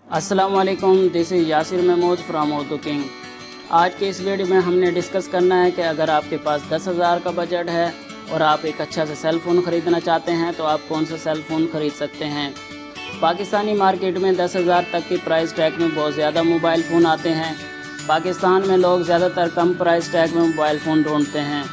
अस्सलाम वालेकुम, this is Yasir Mahmood from Urdu king. आज के इस वीडियो में हमने डिस्कस करना है कि अगर आपके पास 10,000 का बजट है और आप एक अच्छा सा सेल फ़ोन ख़रीदना चाहते हैं तो आप कौन सा सेल फ़ोन ख़रीद सकते हैं। पाकिस्तानी मार्केट में 10,000 तक की प्राइस टैग में बहुत ज़्यादा मोबाइल फ़ोन आते हैं। पाकिस्तान में लोग ज़्यादातर कम प्राइस टैग में मोबाइल फ़ोन ढूंढते हैं।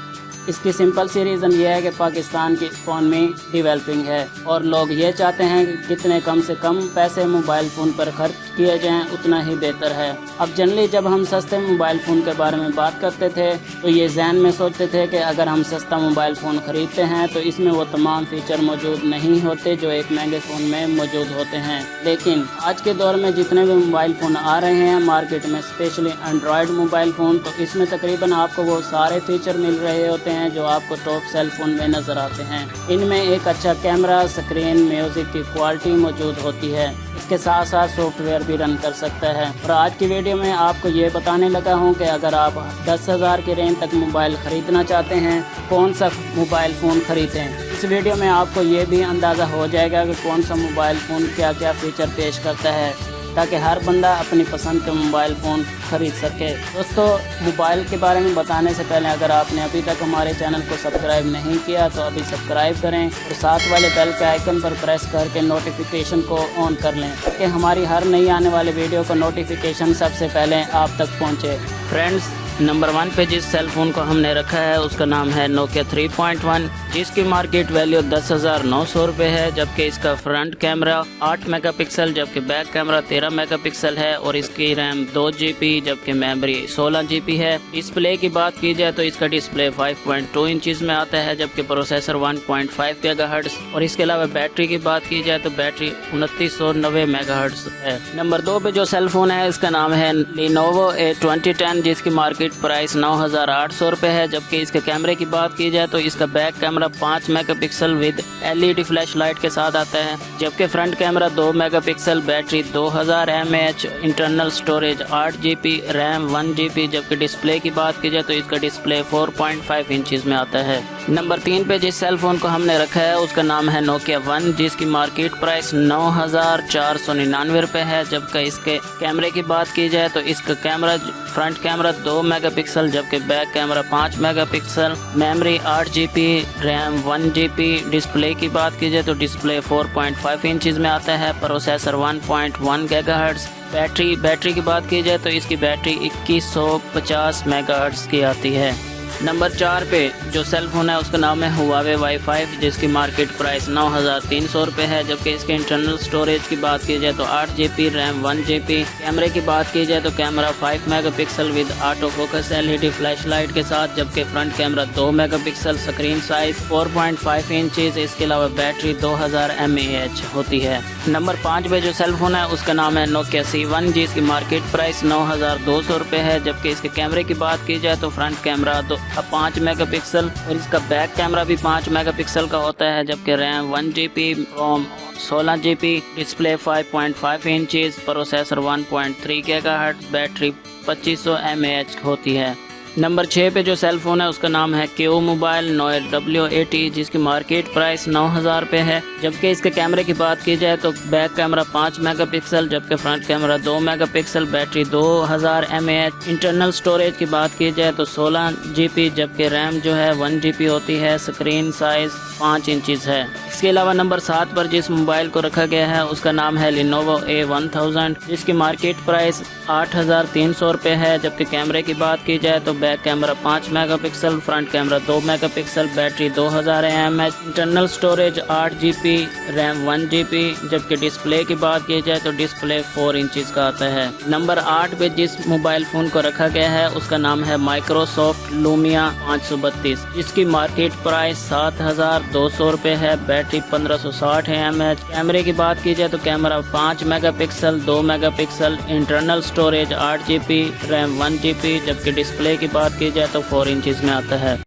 इसकी सिंपल सी रीज़न ये है कि पाकिस्तान की इकॉनमी डेवलपिंग है और लोग ये चाहते हैं कि कितने कम से कम पैसे मोबाइल फ़ोन पर खर्च किए जाएं उतना ही बेहतर है। अब जनरली जब हम सस्ते मोबाइल फ़ोन के बारे में बात करते थे तो ये जहन में सोचते थे कि अगर हम सस्ता मोबाइल फ़ोन ख़रीदते हैं तो इसमें वो तमाम फ़ीचर मौजूद नहीं होते जो एक महंगे फ़ोन में मौजूद होते हैं। लेकिन आज के दौर में जितने भी मोबाइल फ़ोन आ रहे हैं मार्केट में, स्पेशली एंड्रॉयड मोबाइल फ़ोन, तो इसमें तकरीबन आपको वो सारे फ़ीचर मिल रहे होते हैं जो आपको टॉप सेल फ़ोन में नज़र आते हैं। इनमें एक अच्छा कैमरा, स्क्रीन, म्यूज़िक की क्वालिटी मौजूद होती है। इसके साथ साथ सॉफ्टवेयर भी रन कर सकता है। और आज की वीडियो में आपको ये बताने लगा हूँ कि अगर आप 10,000 की रेंज तक मोबाइल ख़रीदना चाहते हैं कौन सा मोबाइल फ़ोन ख़रीदें। इस वीडियो में आपको ये भी अंदाज़ा हो जाएगा कि कौन सा मोबाइल फ़ोन क्या क्या फ़ीचर पेश करता है ताकि हर बंदा अपनी पसंद के मोबाइल फ़ोन ख़रीद सके। दोस्तों, मोबाइल के बारे में बताने से पहले अगर आपने अभी तक हमारे चैनल को सब्सक्राइब नहीं किया तो अभी सब्सक्राइब करें और साथ वाले बेल के आइकन पर प्रेस करके नोटिफिकेशन को ऑन कर लें ताकि हमारी हर नई आने वाली वीडियो का नोटिफिकेशन सबसे पहले आप तक पहुँचे। फ्रेंड्स, नंबर 1 पे जिस सेल फ़ोन को हमने रखा है उसका नाम है नोकिया 3.1, जिसकी मार्केट वैल्यू 10,900 रुपये है। जबकि इसका फ्रंट कैमरा 8 मेगापिक्सल जबकि बैक कैमरा 13 मेगापिक्सल है और इसकी रैम 2 GB जबकि मेमोरी 16 GB है। डिस्प्ले की बात की जाए तो इसका डिस्प्ले 5.2 इंचज़ में आता है जबकि प्रोसेसर 1.5 GHz और इसके अलावा बैटरी की बात की जाए तो बैटरी 2990 MHz है। नंबर 2 पे जो सेल फ़ोन है इसका नाम है Lenovo A2010, जिसकी मार्केट प्राइस 9,800 रुपये है। जबकि इसके कैमरे की बात की जाए तो इसका back camera 5 megapixel with LED flash light के साथ आता है जबकि front camera 2 megapixel, battery 2000 mAh, internal storage 8 GB, RAM 1 GB। जबकि डिस्प्ले की बात की जाए तो इसका डिस्प्ले 4.5 इंचज़ में आता है। नंबर 3 पे जिस सेल फ़ोन को हमने रखा है उसका नाम है नोकिया 1, जिसकी मार्केट प्राइस 9,499 रुपये है। जबकि इसके कैमरे की बात की जाए तो इसका कैमरा फ्रंट कैमरा 2 मेगापिक्सल जबकि back camera 5 megapixel, memory 8 GB, RAM 1 GB। Display की बात की जाए तो डिस्प्ले 4.5 इंचज़ में आता है, प्रोसेसर 1.1 GHz। बैटरी की बात की जाए तो इसकी बैटरी 2150 MHz की आती है। नंबर 4 पे जो सेल फ़ोन है उसका नाम है हुआवे Y5, जिसकी मार्केट प्राइस 9,300 रुपये है। जबकि इसके इंटरनल स्टोरेज की बात की जाए तो 8 GB, रैम 1 GB। कैमरे की बात की जाए तो camera 5 megapixel with auto focus LED flash light के साथ जबकि front camera 2 megapixel, screen size 4.5 inches. इसके अलावा बैटरी 2000 mAh होती है। नंबर 5 पे जो सेल फ़ोन है उसका नाम है नोकिया C1, जिसकी मार्केट प्राइस 9,200 रुपये है। जबकि इसके कैमरे की बात की जाए तो फ्रंट कैमरा 5 मेगापिक्सल और इसका बैक कैमरा भी 5 मेगापिक्सल का होता है जबकि रैम 1 GB, रोम 16 GB, display 5.5 inches, processor 1.3 GHz, battery 2500 mAh होती है। नंबर 6 पे जो सेल फ़ोन है उसका नाम है क्यू मोबाइल नोयर W80, जिसकी मार्केट प्राइस 9,000 रुपये है। जबकि इसके कैमरे की बात की जाए तो बैक कैमरा 5 मेगापिक्सल जबकि front camera 2 megapixel, battery 2000 mAh। Internal storage की बात की जाए तो 16 GB जबकि रैम जो है 1 GB होती है। स्क्रीन साइज़ 5 इंचज़ है। इसके अलावा नंबर 7 पर जिस मोबाइल को रखा गया है उसका नाम है Lenovo A1000, जिसकी मार्केट प्राइस 8,300 रुपये है। जबकि कैमरे की बात की जाए तो back camera 5 megapixel, front camera 2 megapixel, battery 2000 mAh, internal storage 8 GB, RAM 1 GB। जबकि डिस्प्ले की बात की जाए तो डिस्प्ले 4 इंचज़ का आता है। नंबर 8 पे जिस मोबाइल फ़ोन को रखा गया है उसका नाम है माइक्रोसॉफ्ट लूमिया 532, जिसकी मार्केट प्राइस 7,200 रुपये है। Battery 1560 mAh। कैमरे की बात की जाए तो camera 5 megapixel, 2 megapixel, internal storage 8 GB, RAM 1 GB। जबकि डिस्प्ले की बात की जाए तो 4 इंचज़ में आता है।